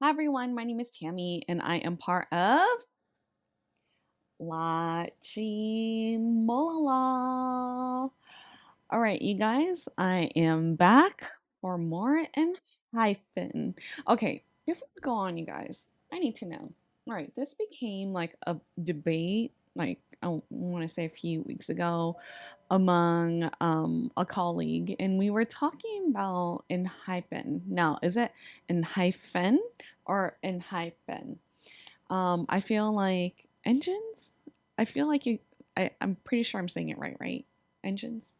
Hi everyone, my name is Tammy and I am part of LaChiMoLaLa. All right, you guys, I am back for more Enhypen. Okay, before we go on, you guys, I need to know. All right, this became like a debate, like I want to say a few weeks ago, among a colleague, and we were talking about Enhypen. Now, is it Enhypen or Enhypen? I feel like engines. I feel like I'm pretty sure I'm saying it right, right? Engines.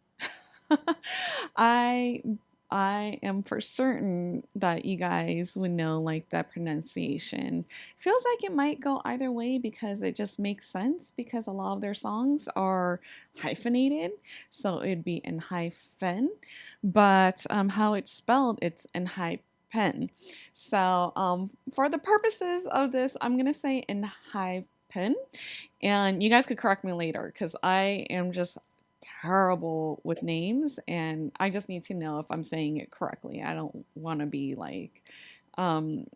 I I am for certain that you guys would know like that pronunciation. Feels like it might go either way because it just makes sense because a lot of their songs are hyphenated, so it'd be in hyphen. But how it's spelled, it's in pen. So for the purposes of this, I'm gonna say in pen, and you guys could correct me later because I am just terrible with names and I just need to know if I'm saying it correctly. I don't want to be like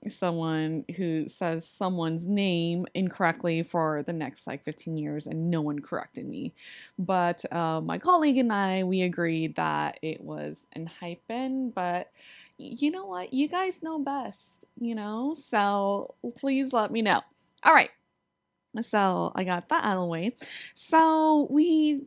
someone who says someone's name incorrectly for the next like 15 years and no one corrected me. But my colleague and I, we agreed that it was Enhypen, but you know what? You guys know best, you know? So please let me know. All right. So I got that out of the way. So we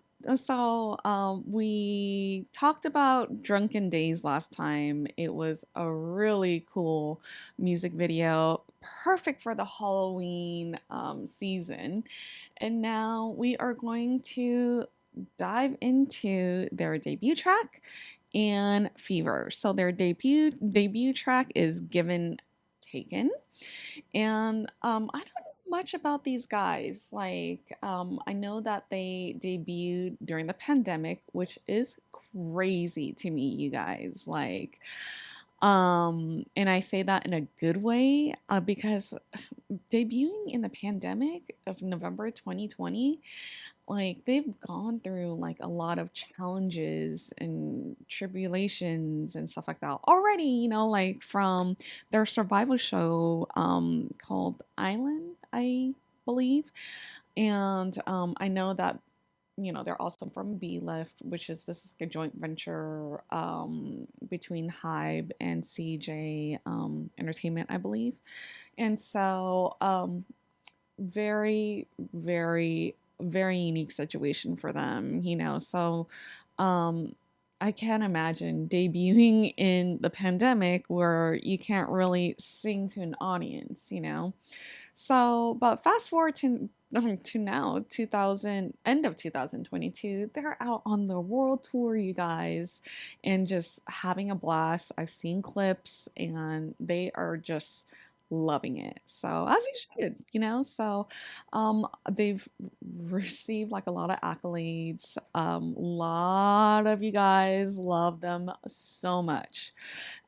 talked about Drunken Days last time. It was a really cool music video, perfect for the Halloween season. And now we are going to dive into their debut track and Fever. So their debut track is Given Taken. And I don't know much about these guys. Like, I know that they debuted during the pandemic, which is crazy to me, you guys. Like, and I say that in a good way because debuting in the pandemic of November 2020, like they've gone through like a lot of challenges and tribulations and stuff like that already, you know, like from their survival show called Island, I believe. And I know that they're also from B Lift, which is this is like a joint venture between Hybe and CJ Entertainment, I believe. And so very, very, very unique situation for them, you know. So um I can't imagine debuting in the pandemic where you can't really sing to an audience, you know. So, but fast forward to now, 2000, end of 2022, they're out on the world tour, you guys, and just having a blast. I've seen clips and they are just loving it. So, as you should, you know. So, they've received like a lot of accolades. A lot of you guys love them so much.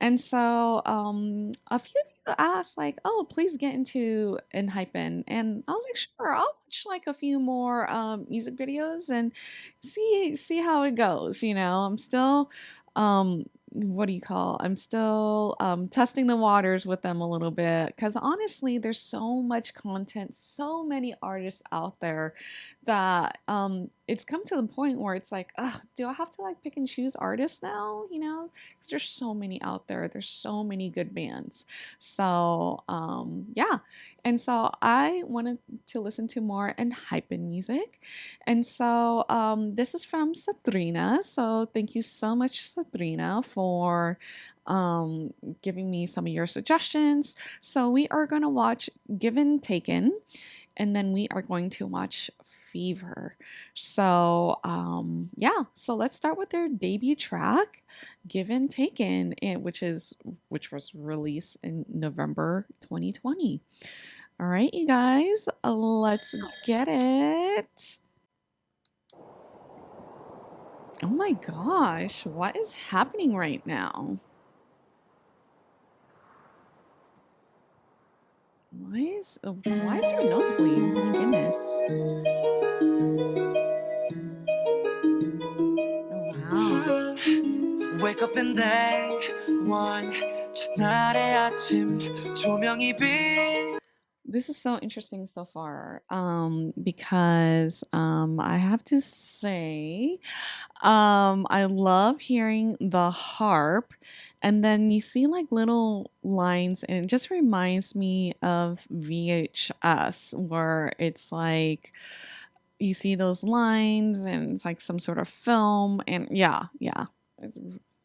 And so a few of you asked, like, oh, please get into Enhypen. And I was like, sure, I'll watch like a few more music videos and see how it goes. You know, I'm still what do you call? I'm still testing the waters with them a little bit because honestly, there's so much content, so many artists out there that it's come to the point where it's like, ugh, do I have to like pick and choose artists now? You know, because there's so many out there. There's so many good bands. So yeah, and so I wanted to listen to more Enhypen music, and so this is from Satrina. So thank you so much, Satrina, for giving me some of your suggestions. So we are gonna watch Given Taken, and then we are going to watch Fever. So yeah, so let's start with their debut track, Given Taken, which was released in November 2020. All right, you guys, let's get it. Oh my gosh, what is happening right now? Why is your nose bleeding? My goodness. Oh wow. Wake up and they want 첫날의 아침 조명이 빛 This is so interesting so far, because I have to say, I love hearing the harp, and then you see like little lines, and it just reminds me of VHS, where it's like you see those lines, and it's like some sort of film, and yeah, yeah,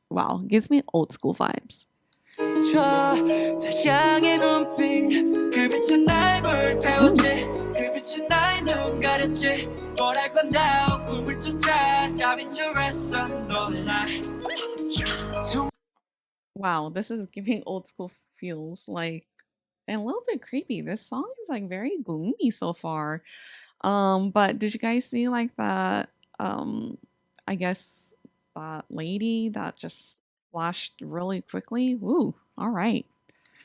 wow, gives me old school vibes. 저 태양의 눈빛 그 빛은 날 불태웠지 그 빛은 나의 눈 가렸지 뭐랄 건 now 꿈을 쫓아 답인 줄 알았어 놀라 Wow, this is giving old school feels, like, and a little bit creepy. This song is like very gloomy so far. But did you guys see like that I guess that lady that just flashed really quickly? Ooh, all right.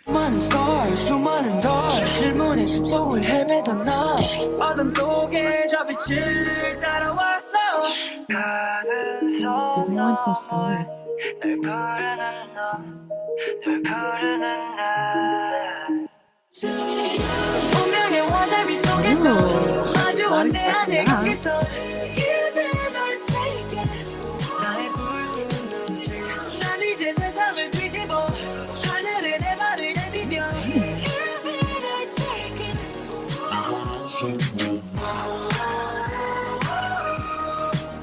수많은 썰 수많은 덜 질문의 숲속을 헤매던 나 어둠 속에 저 빛을 따라왔어 Everyone's so still. 널 부르는 널 부르는 나 운명의 화살비 속에서 마주한 내 안에 거기서 나의 붉은 눈빛 난 이제 세상을 뒤집어 하늘에 내 말을 내디뎌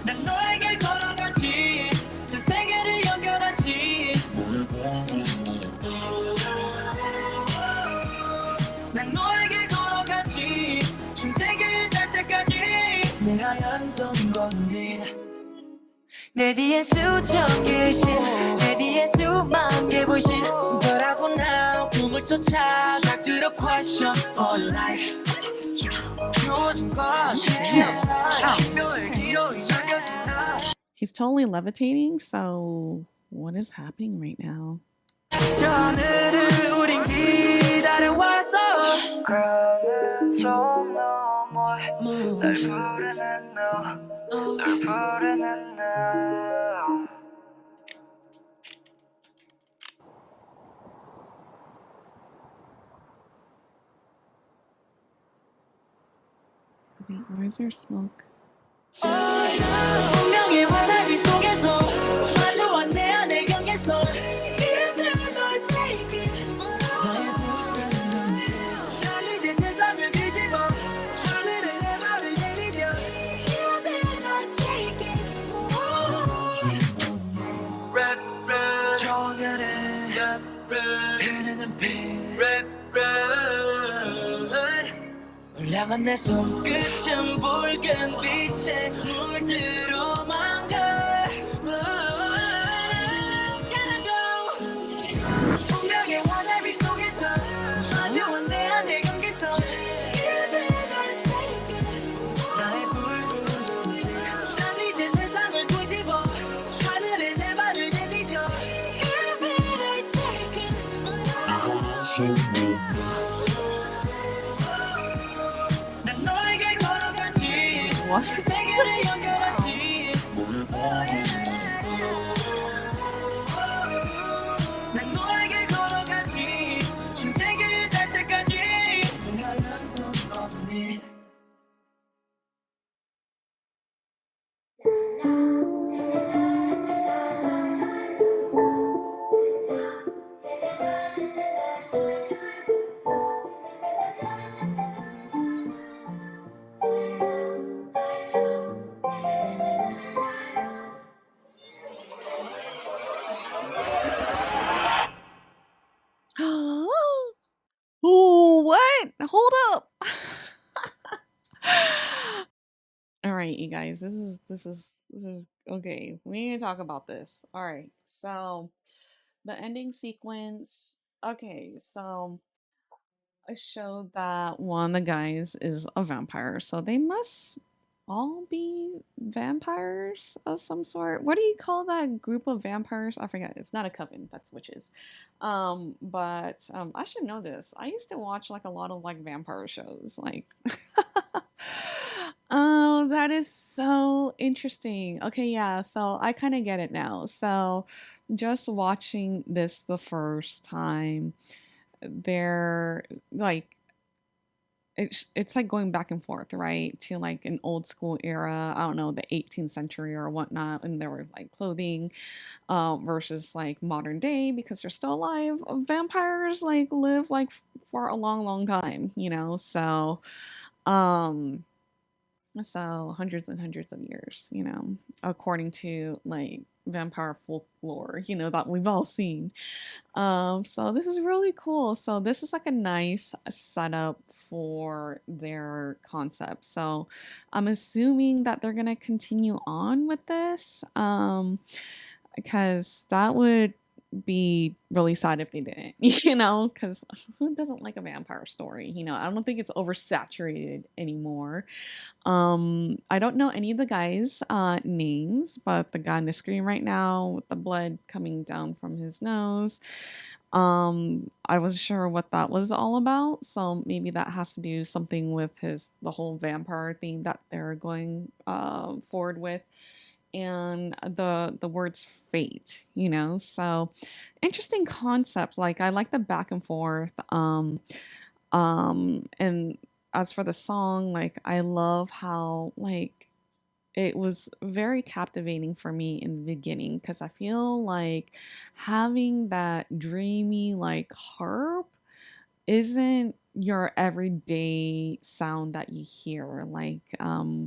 난 너에게 걸어가지 저 세계를 연결하지 난 너에게 걸어가지 신세계에 닿을 때까지 내 하얀 손 건디 내 뒤에 수천 개의 신 내 뒤에 수만 개 불신 너라고 나 꿈을 쫓아 작들어 question for life 요즘과 태양사 기묘의 기로에 열려진 나 He's totally levitating, so what is happening right now? 저 하늘을 우린 기다려왔어 그러는 저 너머에 날 부르는 널 부르는 나 Wait, why is there smoke? 운명의 화살비 속에서 마주한 내 안의 경계선 난 이제 세상을 뒤집어 하늘에 내 발을 내디뎌 랩 저 하늘에 흐르는 빛 올라만 내 손끝은 붉은 빛에 물들어만 가 운명의 화살비 속에서 마주한 내 안의 경계선 나의 붉은 눈 난 이제 세상을 뒤집어 하늘에 내 발을 내디뎌 난 너에게 걸어가지 What? 그 세계를 연결하지 난 너에게 걸어가지 신세계에 닿을 때까지 내가 연속 걷니 Oh, what? Hold up. All right, you guys. This is okay. We need to talk about this. All right. So, the ending sequence. Okay, so I showed that one of the guys is a vampire, so they must all be vampires of some sort. What do you call that group of vampires? I forget. It's not a coven. That's witches. But I should know this. I used to watch like a lot of like vampire shows. Like, oh, that is so interesting. Okay, yeah. So I kind of get it now. So just watching this the first time, they're like it's like going back and forth, right? To like an old school era, I don't know, the 18th century or whatnot, and there were like clothing, versus like modern day because they're still alive. Vampires like live like for a long, long time, you know. Um, so hundreds and hundreds of years, you know, according to like vampire folklore, you know, that we've all seen. So this is really cool. So this is like a nice setup for their concept. So I'm assuming that they're gonna continue on with this. Because that would be really sad if they didn't, you know, because who doesn't like a vampire story? You know, I don't think it's oversaturated anymore. I don't know any of the guys' names, but the guy on the screen right now with the blood coming down from his nose, I wasn't sure what that was all about. So maybe that has to do something with the whole vampire theme that they're going forward with, and the words fate, you know. So interesting concepts. Like I like the back and forth. And as for the song, like I love how like it was very captivating for me in the beginning because I feel like having that dreamy like harp isn't your everyday sound that you hear. Like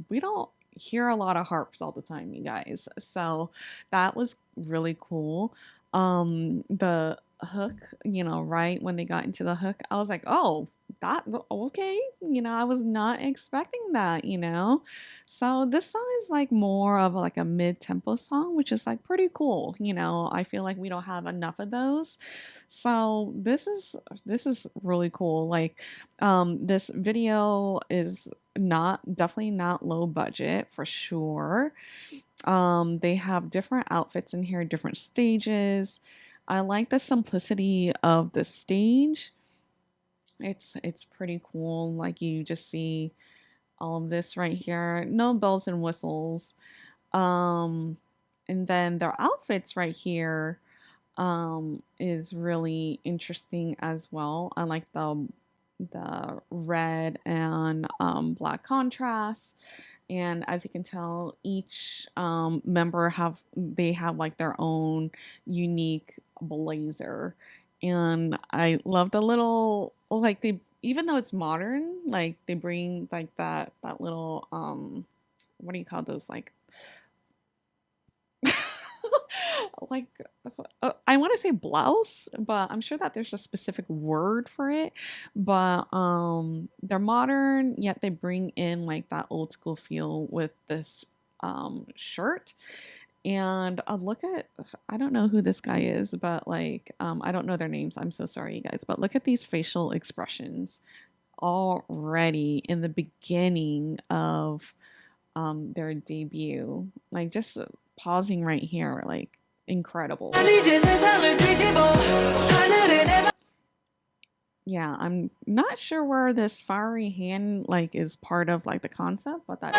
we don't hear a lot of harps all the time, you guys. So that was really cool. The hook, you know, right when they got into the hook, I was like, "Oh, that okay." You know, I was not expecting that, you know. So this song is like more of like a mid-tempo song, which is like pretty cool, you know. I feel like we don't have enough of those. So this is really cool. Like this video is not definitely not low budget for sure. They have different outfits in here, different stages. I like the simplicity of the stage. It's pretty cool. Like you just see all of this right here. No bells and whistles. Um, and then their outfits right here is really interesting as well. I like the red and black contrast. And as you can tell, each member have like their own unique blazer. And I love the little like they, even though it's modern, like they bring like that little what do you call those, like like I want to say blouse, but I'm sure that there's a specific word for it. But they're modern, yet they bring in like that old school feel with this shirt. And look at, I don't know who this guy is, but like I don't know their names. I'm so sorry, you guys. But look at these facial expressions already in the beginning of their debut. Like just pausing right here, like incredible. Yeah, I'm not sure where this fiery hand like is part of like the concept, but that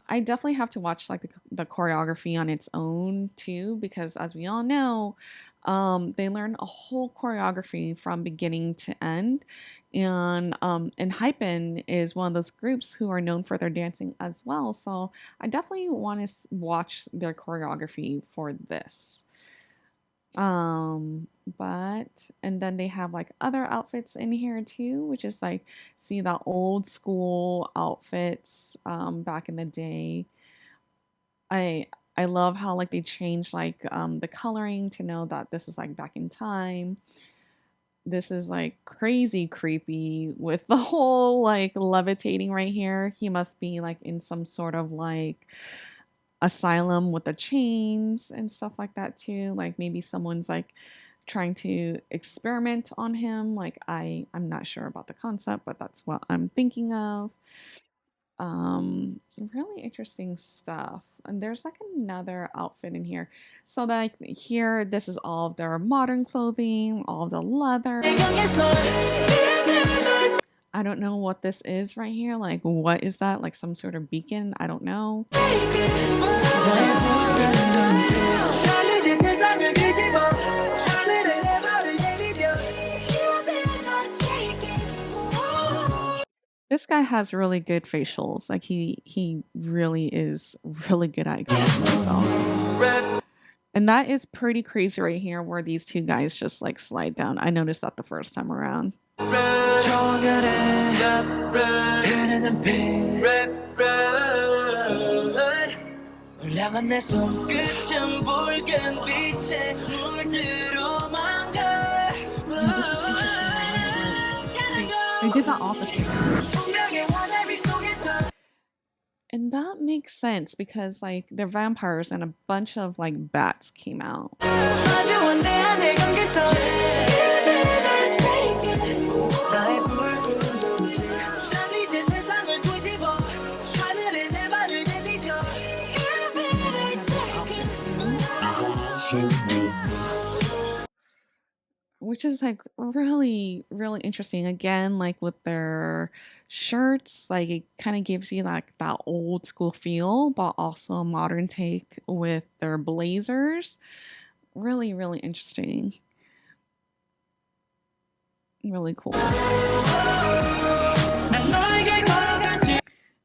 I definitely have to watch like the choreography on its own too, because as we all know, they learn a whole choreography from beginning to end. And Enhypen is one of those groups who are known for their dancing as well. So I definitely want to watch their choreography for this. But and then they have like other outfits in here too, which is like see the old school outfits back in the day. I I love how like they change like the coloring to know that this is like back in time. This is like crazy creepy with the whole like levitating right here. He must be like in some sort of like asylum with the chains and stuff like that too. Like maybe someone's like trying to experiment on him. Like I'm not sure about the concept, but that's what I'm thinking of. Really interesting stuff. And there's like another outfit in here. So like here, this is all of their modern clothing, all of the leather. I don't know what this is right here. Like, what is that? Like some sort of beacon? I don't know. This guy has really good facials. Like he really is really good at expressing himself. And that is pretty crazy right here where these two guys just like slide down. I noticed that the first time around. They did that all the time. And that makes sense because like they're vampires and a bunch of like bats came out. Which is like really, really interesting. Again, like with their shirts, like it kind of gives you like that old school feel, but also a modern take with their blazers. Really, really interesting. Really cool.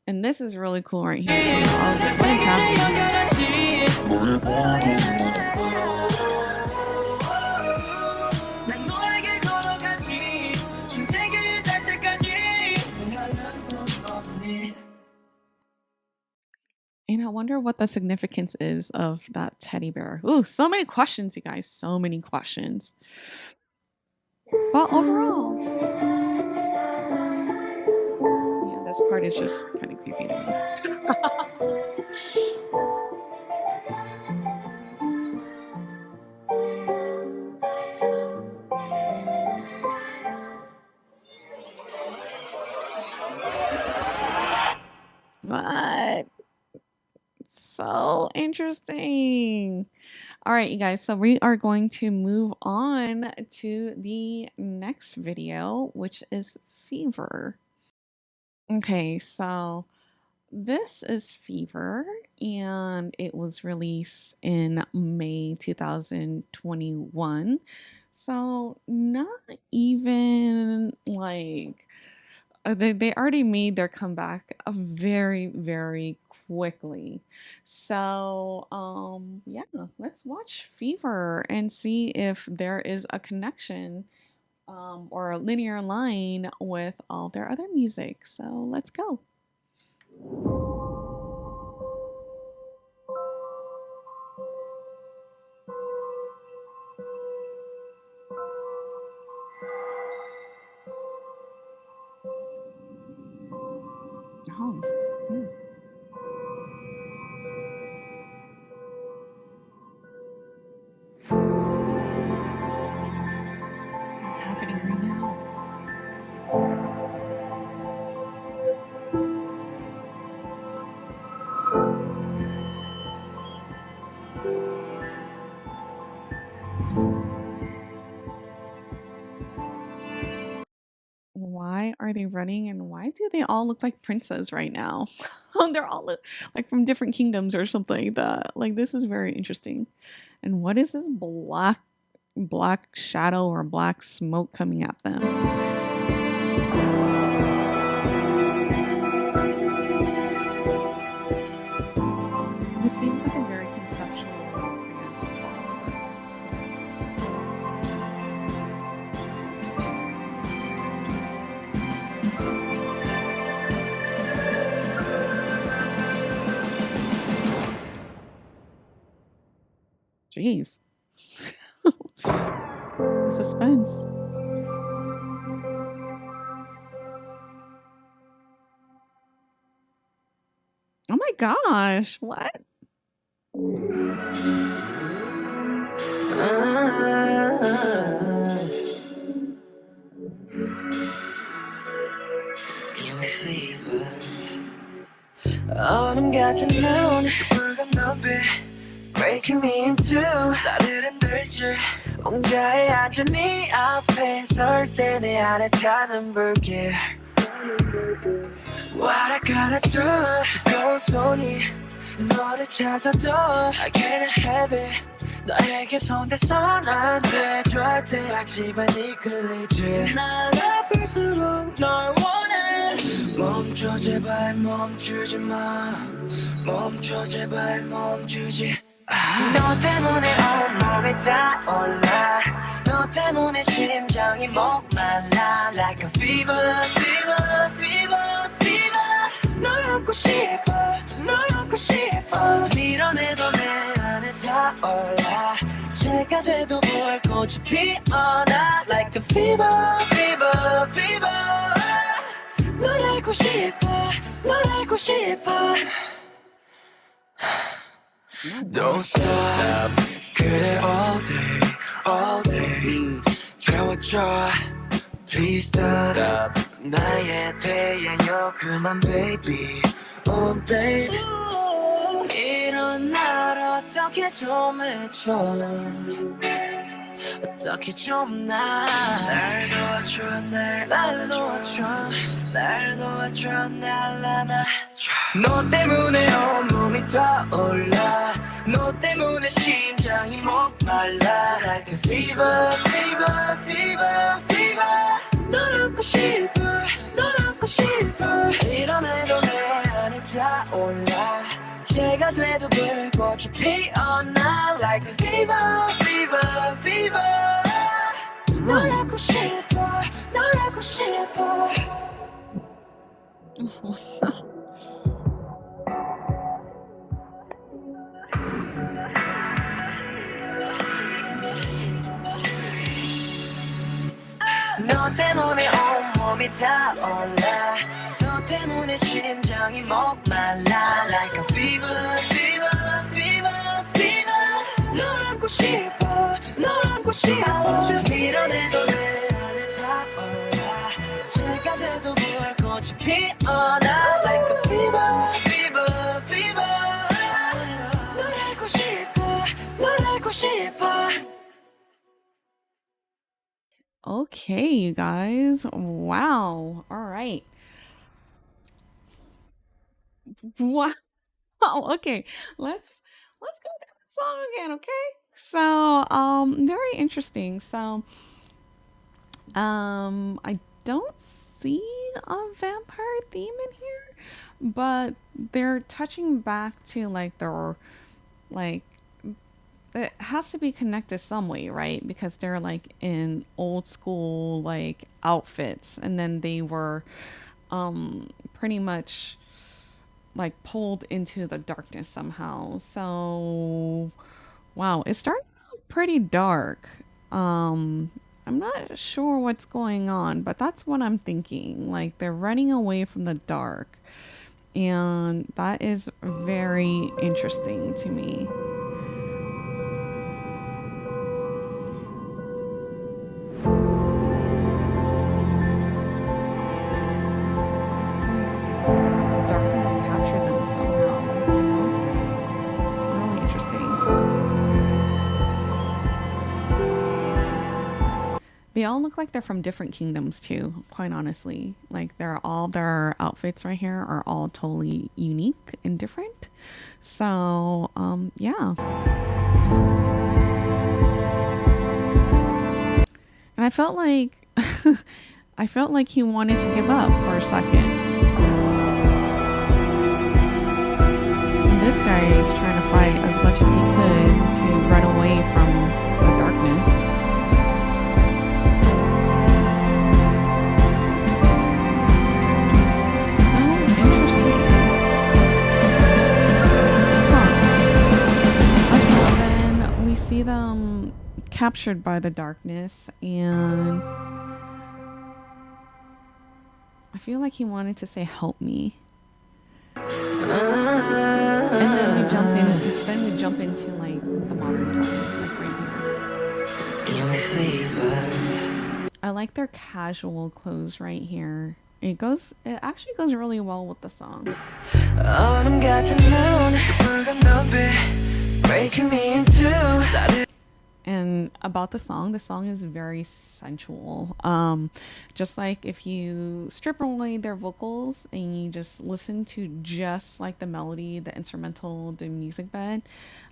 And this is really cool right here. What is happening? And I wonder what the significance is of that teddy bear. Ooh, so many questions, you guys. So many questions. But overall, yeah, this part is just kind of creepy to me. What? So interesting. All right, you guys, so we are going to move on to the next video, which is Fever. Okay, so this is Fever, and it was released in May 2021. So not even like they already made their comeback very, very quickly. So yeah, let's watch Fever and see if there is a connection or a linear line with all their other music. So let's go. Oh. What's happening right now? Why are they running and why do they all look like princes right now? They're all like from different kingdoms or something like that. Like this is very interesting. And what is this black shadow or black smoke coming at them? This seems like a very conceptual band so far. Jeez. The suspense. Oh my gosh, what? Give me fever. 얼음 같은 눈 붉은 눈빛 Breaking me in two 나를 흔들지 옹자에 앉은 네 앞에 설 때 내 안에 타는 불길 와라가라져 뜨거운 손이 너를 찾아도 I can't have it 너에게 손대선 안돼 절대 하지만 이끌리지 날 아플수록 널 원해 멈춰 제발 멈추지 마 멈춰 제발 멈추지 너 때문에 온몸이 타올라 너 때문에 심장이 목말라 Like a fever fever fever fever 널 안고 싶어 널 안고 싶어 밀어내도 내 안에 타올라 새가 돼도 뭘 꽃이 피어나 Like a fever fever fever 널 알고 싶어 널 알고 싶어 Don't stop 그래 all day 채워줘 Please stop 나의 태양여 그만 baby Oh baby 이런 날 어떻게 좀 해줘 어떻게 좀 날 놓아줘 날 놓아줘 날 놓아줘 날 안아줘 너 때문에 온몸이 타올라 너 때문에 심장이 목말라 Like a fever fever fever fever 널 안고 싶어 널 안고 싶어 이뤄내도 내 안에 타올라 새가 돼도 불꽃이 피어나 Like a fever fever fever 널 알고 싶어 널 알고 싶어 너 때문에 온몸이 타올라 너 때문에 심장이 목말라 Like a fever fever fever fever 널 안고 싶어 널 안고 싶어 밀어내도 내 안에 타올라 새가 돼도 불꽃이 피어나 Like a fever fever fever 널 알고 싶어 널 알고 싶어 Okay, you guys. Wow. All right. Wow. Okay. Let's go through the song again, okay? So, very interesting. So, I don't see a vampire theme in here, but they're touching back to like their like it has to be connected some way, right? Because they're like in old school like outfits and then they were pretty much like pulled into the darkness somehow. So wow, it started off pretty dark. I'm not sure what's going on, but that's what I'm thinking. Like they're running away from the dark. And that is very interesting to me. Darkness captured them somehow. Really interesting. They all look like they're from different kingdoms too, quite honestly. Like their outfits right here are all totally unique and different. So, yeah. And I felt like I felt like he wanted to give up for a second. This guy is trying to fight as much as he could to run away from the darkness. So interesting. So then we see them captured by the darkness, and I feel like he wanted to say, "Help me." And then we jump into like the modern time, like right here. Give me fever. I like their casual clothes right here. It actually goes really well with the song. 얼음 같은 눈, 붉은 눈빛, breaking me into. And And about the song is very sensual. Just like if you strip away their vocals and you just listen to just like the melody, the instrumental, the music bed,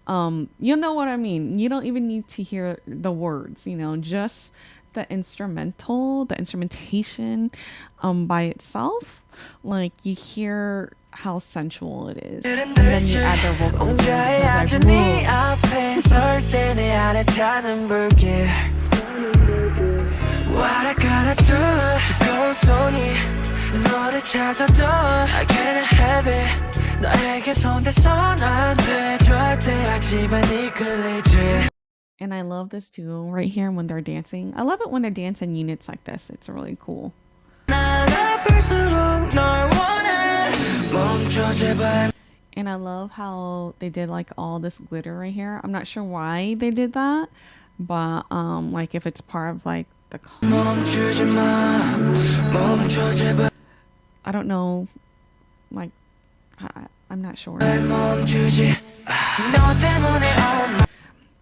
you know what I mean. You don't even need to hear the words, just the instrumental, the instrumentation by itself, like you hear how sensual it is. And then you add the vocals and it's like, and I love this duo right here when they're dancing. I love it when they dance in units like this. It's really cool. And I love how they did like all this glitter right here. I'm not sure why they did that, but like if it's part of like the I don't know, like I'm not sure.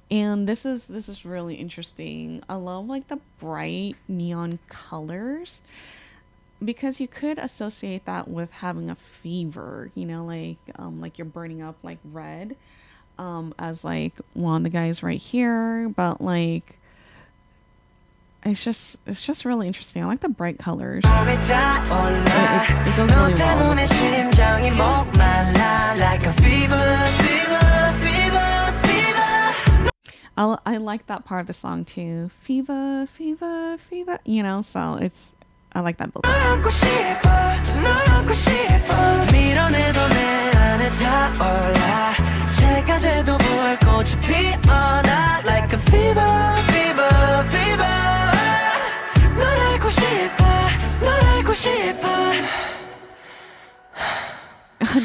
And this is really interesting. I love like the bright neon colors because you could associate that with having a fever, like you're burning up like red, as like one of the guys right here. But like it's just really interesting. I like the bright colors. It goes really well. I like that part of the song too. Fever, fever, fever. So I like that build.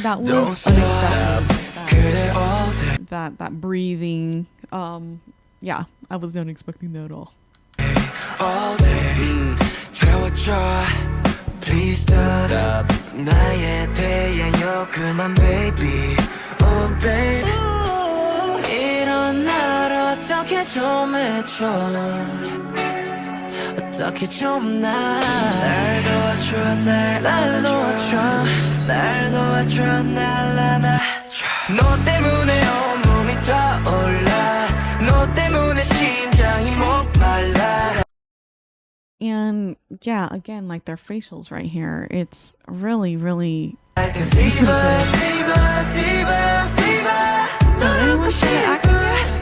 That was unexpected. That breathing. Yeah, I was not expecting that at all. All day. Please stop. 나의 태양여 그만 baby. Oh baby. 이런 날 어떻게 좀 해줘. 어떻게 좀 날 도와줘 날 도와줘 날 도와줘 날 안아줘 너 때문에 온몸이 타올라 너 때문에 심장이 목말라. And yeah, again, like their facials right here, it's really, really. Like a fever, fever, fever, fever. 너랑 싶어,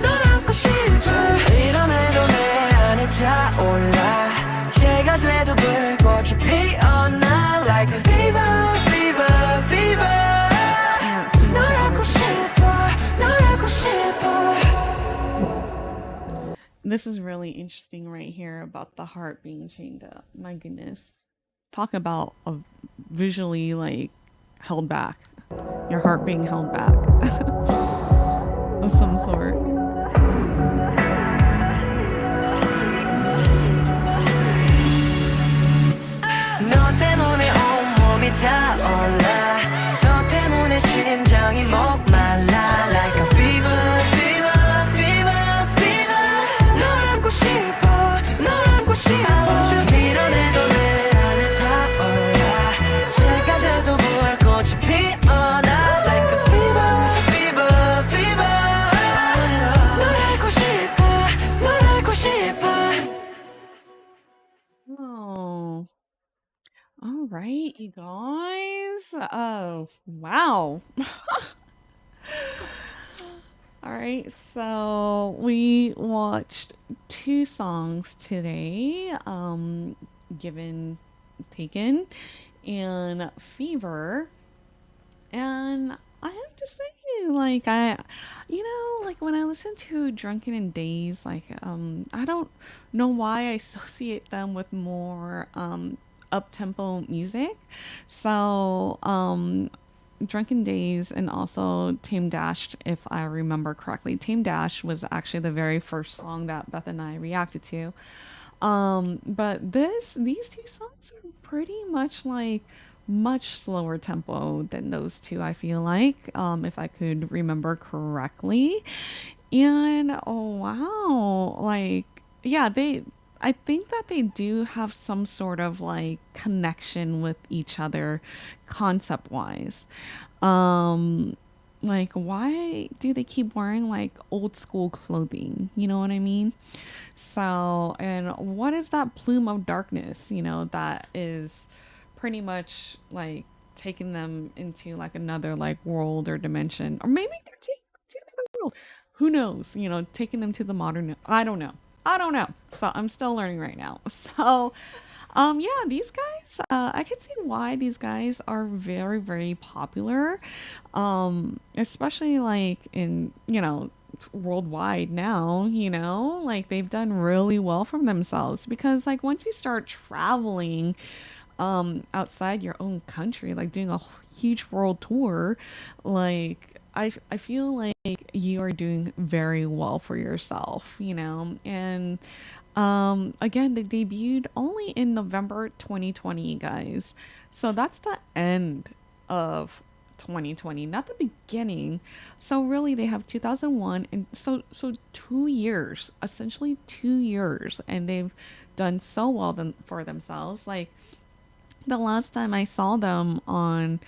너랑 싶어. 이뤄내도 내 안에 타올라. 제가 돼도 불꽃이 피어나. Like a fever, fever, fever. 너랑 싶어, 너랑 싶어. This is really interesting right here about the heart being chained up. My goodness. Talk about a visually like held back. Your heart being held back of some sort. 너 때문에 온몸이 타올라. 너 때문에 심장이 목말라. Like a fever, fever, fever, fever. 널 안고 싶어, 널 안고 싶어. 밀어내도 내 안에 타올라. 제가 돼도 불꽃이 피어나. Like a fever, fever, fever. 널 알고 싶어, 널 알고 싶어. Oh. All right, you guys. Oh, wow. All right, so we watched two songs today, Given, Taken, and Fever. And I have to say, like, like when I listen to Drunken in Days, like, I don't know why I associate them with more, up-tempo music. So, Drunken Days and also Tame Dash, if I remember correctly. Tame Dash was actually the very first song that Beth and I reacted to. But these two songs are pretty much like much slower tempo than those two, I feel like, if I could remember correctly. And oh wow, like yeah, they I think that they do have some sort of like connection with each other concept wise. Um like why do they keep wearing like old school clothing? You know what I mean? So, and what is that plume of darkness, that is pretty much like taking them into like another like world or dimension, or maybe they're taking them to another world. Who knows? Taking them to the modern. I don't know. I don't know. So I'm still learning right now. So, yeah, these guys, I can see why these guys are very, very popular, especially like in, worldwide now, like they've done really well for themselves because like once you start traveling outside your own country, like doing a huge world tour, like I feel like you are doing very well for yourself, and again, they debuted only in November 2020, guys. So that's the end of 2020, not the beginning. So really they have 2001, and so 2 years, essentially 2 years, and they've done so well for themselves. Like the last time I saw them on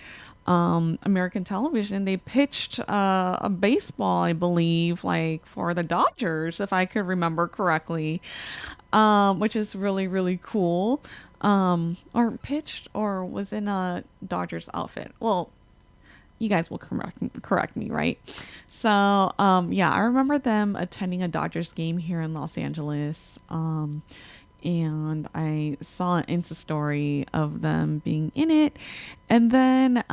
American television, they pitched a baseball, I believe, like for the Dodgers, if I could remember correctly, which is really, really cool. Or pitched or was in a Dodgers outfit. Well, you guys will correct me, right? So, yeah, I remember them attending a Dodgers game here in Los Angeles. And I saw an Insta story of them being in it. And then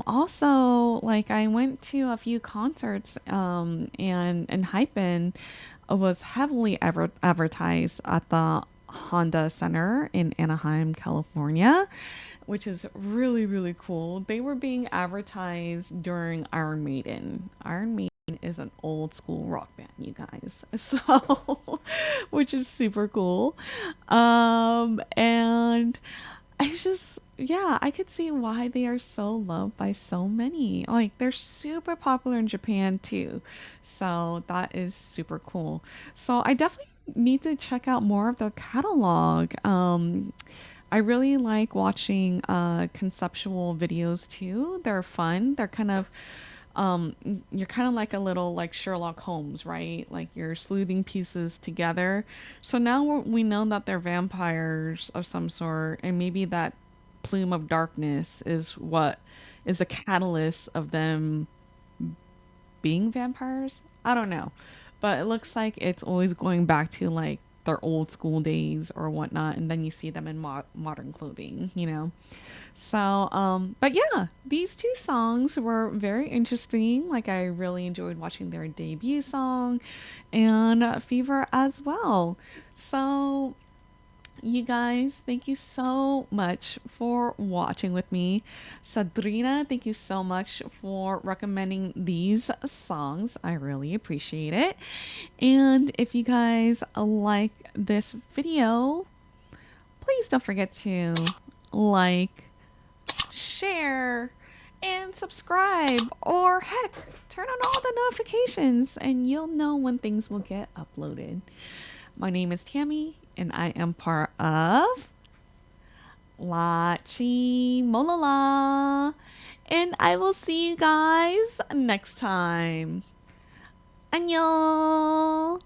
also, like, I went to a few concerts, and Enhypen was heavily advertised at the Honda Center in Anaheim, California, which is really, really cool. They were being advertised during Iron Maiden. Iron Maiden is an old school rock band, you guys. So, which is super cool. And I just, yeah, I could see why they are so loved by so many. Like, they're super popular in Japan too. So, that is super cool. So, I definitely need to check out more of their catalog. I really like watching conceptual videos too. They're fun. They're kind of you're kind of like a little like Sherlock Holmes, right? Like you're sleuthing pieces together. So now we know that they're vampires of some sort, and maybe that plume of darkness is what is a catalyst of them being vampires. I don't know, but it looks like it's always going back to like their old school days or whatnot, and then you see them in modern clothing. So, but yeah, these two songs were very interesting. Like, I really enjoyed watching their debut song and Fever as well. So, you guys, thank you so much for watching with me. Sadrina, thank you so much for recommending these songs. I really appreciate it. And if you guys like this video, please don't forget to like, share, and subscribe, or heck, turn on all the notifications and you'll know when things will get uploaded. My name is Tammy, and I am part of LaChiMoLaLa, and I will see you guys next time. 안녕.